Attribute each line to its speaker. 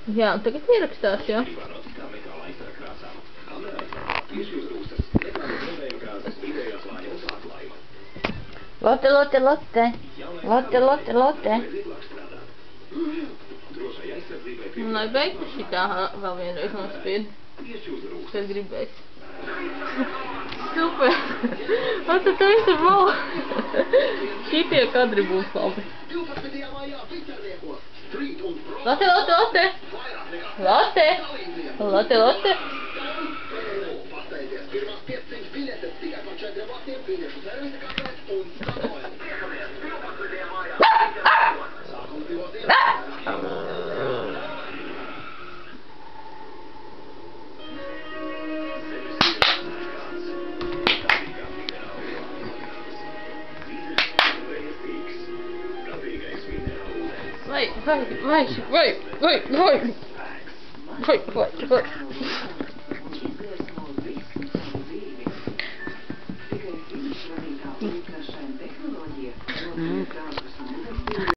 Speaker 1: Jā, un tagad ierakstās, jā. Lotte, Lotte, Lotte. Lotte, Lotte, Lotte. Lai beigtu šitā vēl vienreiz nospied. Kas gribēs. Super. Lotte, tu esi vēl. Šitie kadri būs labi. Lotte, Lotte, Lotte. Lotte. Lotte, Lotte. Vai.